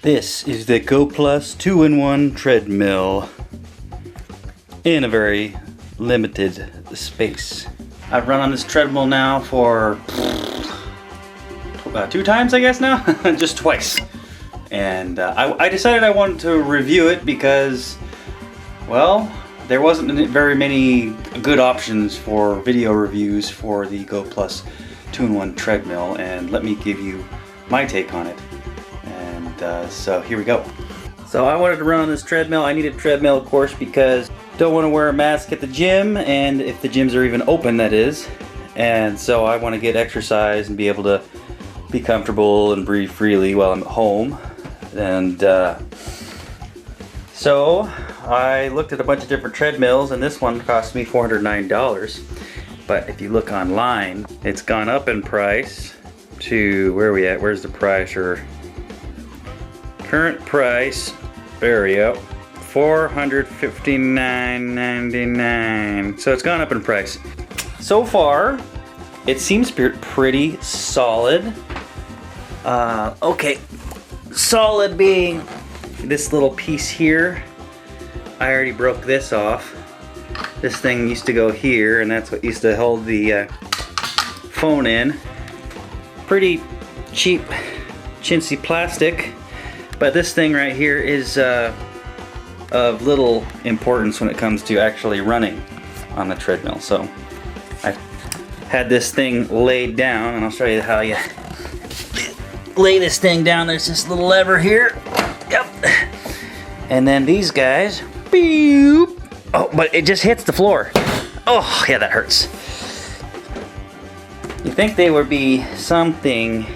This is the Goplus 2-in-1 treadmill in a very limited space. I've run on this treadmill now for 2 times, I guess now, just twice. And I decided I wanted to review it because, well, there wasn't very many good options for video reviews for the Goplus 2-in-1 treadmill, and let me give you my take on it. And so here we go. So I wanted to run on this treadmill. I need a treadmill, of course, because I don't want to wear a mask at the gym, and if the gyms are even open, that is. And so I want to get exercise and be able to be comfortable and breathe freely while I'm at home. And so I looked at a bunch of different treadmills, and this one cost me $409. But if you look online, it's gone up in price to, where are we at? Where's the price? Or current price, there we go, $459.99. So it's gone up in price. So far, it seems pretty solid. Okay, solid being this little piece here. I already broke this off. This thing used to go here, and that's what used to hold the phone in. Pretty cheap, chintzy plastic. But this thing right here is of little importance when it comes to actually running on the treadmill. So I've had this thing laid down, and I'll show you how you lay this thing down. There's this little lever here. Yep. And then these guys. Beep. Oh, but it just hits the floor. Oh, yeah, that hurts. You think they would be something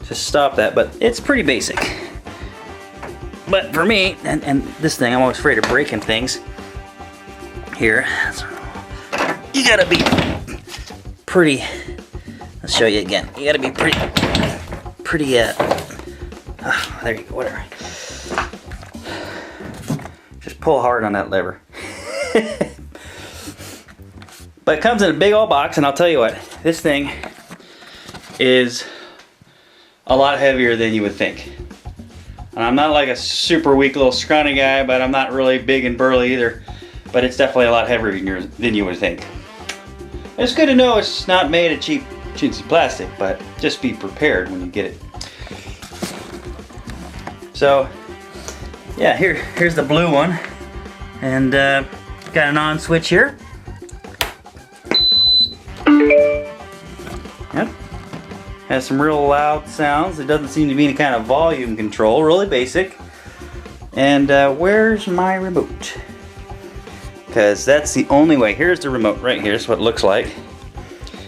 to stop that, but it's pretty basic. But for me, and this thing, I'm always afraid of breaking things. Here, you gotta be pretty, let's show you again. You gotta be pretty, there you go, whatever. Just pull hard on that lever. But it comes in a big old box, and I'll tell you what, this thing is a lot heavier than you would think. And I'm not like a super weak little scrawny guy, but I'm not really big and burly either. But it's definitely a lot heavier than you would think. It's good to know it's not made of cheap, chintzy plastic, but just be prepared when you get it. So, yeah, here's the blue one. And got an on switch here. Yep. Has some real loud sounds. It doesn't seem to be any kind of volume control. Really basic. And where's my remote? Because that's the only way. Here's the remote right here. This is what it looks like.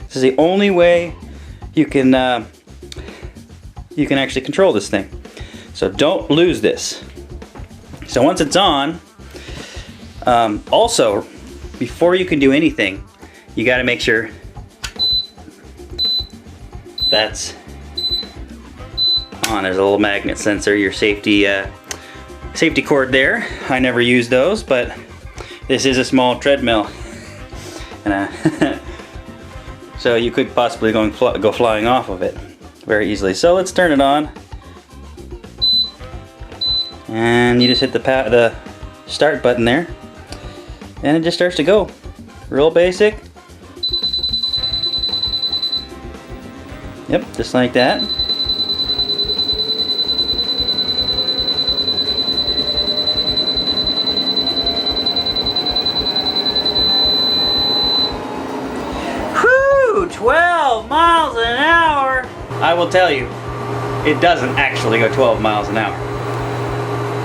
This is the only way you can actually control this thing. So don't lose this. So once it's on, also before you can do anything, you got to make sure that's on. There's a little magnet sensor, your safety cord there. I never use those, but this is a small treadmill, and so you could possibly go flying off of it very easily. So let's turn it on, and you just hit the start button there, and it just starts to go. Real basic. Yep, just like that. Whew, 12 miles an hour. I will tell you, it doesn't actually go 12 miles an hour.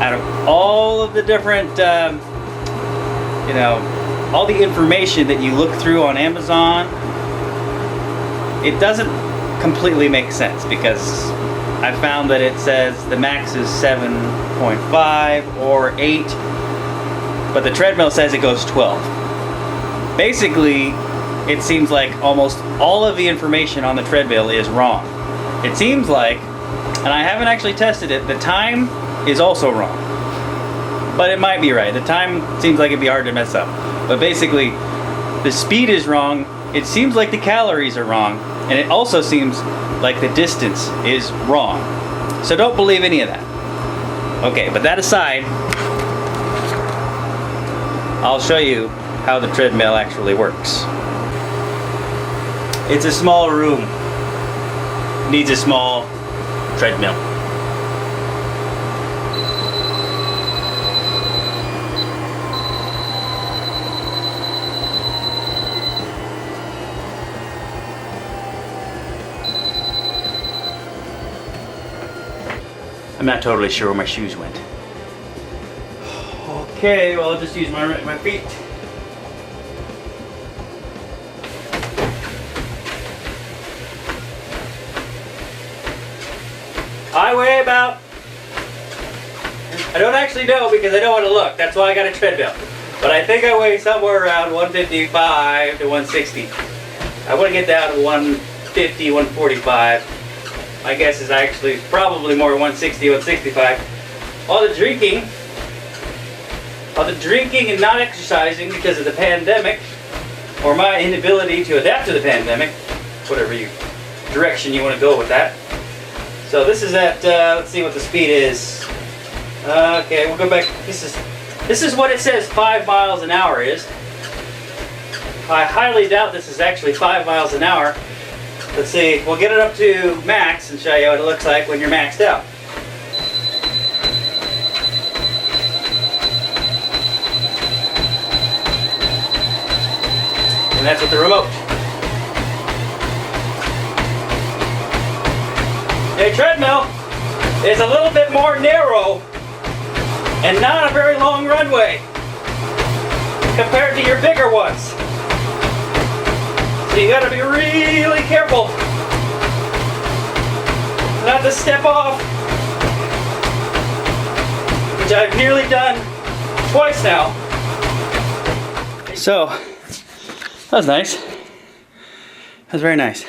Out of all of the different, all the information that you look through on Amazon, it doesn't completely make sense, because I found that it says the max is 7.5 or 8, but the treadmill says it goes 12. Basically, it seems like almost all of the information on the treadmill is wrong. It seems like, and I haven't actually tested it, the time is also wrong. But it might be right. The time seems like it'd be hard to mess up. But basically, the speed is wrong. It seems like the calories are wrong. And it also seems like the distance is wrong. So don't believe any of that. Okay, but that aside, I'll show you how the treadmill actually works. It's a small room. Needs a small treadmill. I'm not totally sure where my shoes went. Okay, well, I'll just use my feet. I weigh about, I don't actually know because I don't want to look. That's why I got a treadmill. But I think I weigh somewhere around 155 to 160. I want to get down to 150, 145. My guess is actually probably more 160, 165. All the drinking and not exercising because of the pandemic, or my inability to adapt to the pandemic, whatever direction you want to go with that. So this is at, let's see what the speed is. Okay, we'll go back. This is what it says 5 miles an hour is. I highly doubt this is actually 5 miles an hour. Let's see, we'll get it up to max and show you what it looks like when you're maxed out. And that's with the remote. A treadmill is a little bit more narrow and not a very long runway compared to your bigger ones. So you gotta be really careful not to step off, which I've nearly done twice now. So, that was nice. That was very nice.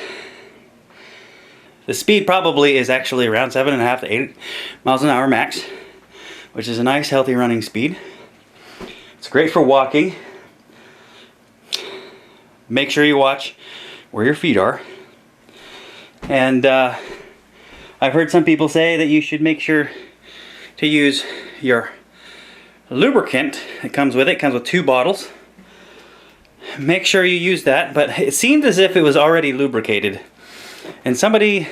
The speed probably is actually around 7.5 to 8 miles an hour max, which is a nice healthy running speed. It's great for walking. Make sure you watch where your feet are. And I've heard some people say that you should make sure to use your lubricant. It comes with 2 bottles. Make sure you use that, but it seemed as if it was already lubricated. And somebody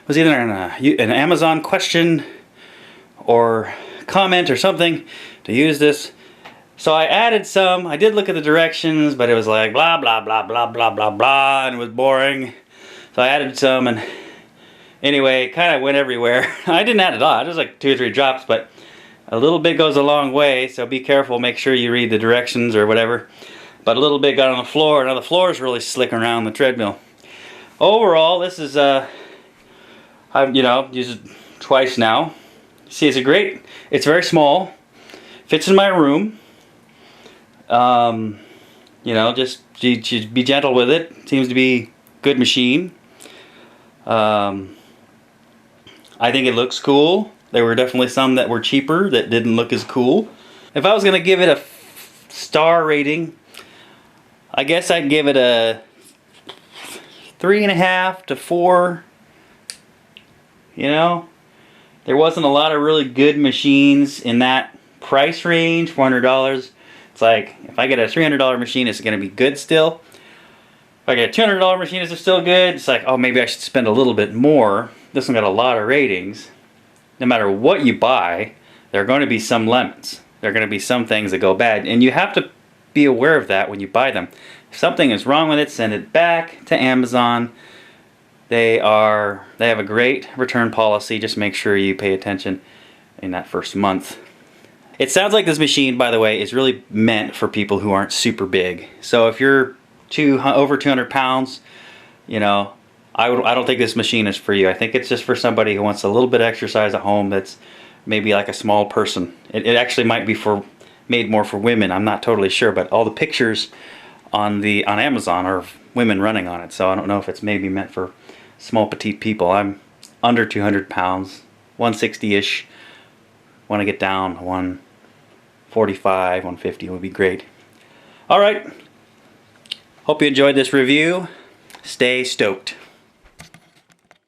was either in an Amazon question or comment or something to use this. So I added some. I did look at the directions, but it was like blah, blah, blah, blah, blah, blah, blah, and it was boring. So I added some, and anyway, it kind of went everywhere. I didn't add it all. Just like 2 or 3 drops, but a little bit goes a long way, so be careful. Make sure you read the directions or whatever. But a little bit got on the floor. Now the floor is really slick around the treadmill. Overall, this is I've used it twice now. See, it's very small. Fits in my room. Just be gentle with it. Seems to be good machine. I think it looks cool. There were definitely some that were cheaper that didn't look as cool. If I was gonna give it a star rating, I guess I'd give it a 3.5 to 4. There wasn't a lot of really good machines in that price range, $400. It's like, if I get a $300 machine, it's going to be good still. If I get a $200 machine, is it still good? It's like, oh, maybe I should spend a little bit more. This one got a lot of ratings. No matter what you buy, there are going to be some lemons. There are going to be some things that go bad, and you have to be aware of that when you buy them. If something is wrong with it, send it back to Amazon. They have a great return policy. Just make sure you pay attention in that first month. It sounds like this machine, by the way, is really meant for people who aren't super big. So if you're over 200 pounds, I don't think this machine is for you. I think it's just for somebody who wants a little bit of exercise at home that's maybe like a small person. It actually might be made more for women. I'm not totally sure, but all the pictures on Amazon are of women running on it. So I don't know if it's maybe meant for small petite people. I'm under 200 pounds, 160-ish. Want to get down 145, 150 would be great. All right. Hope you enjoyed this review. Stay stoked.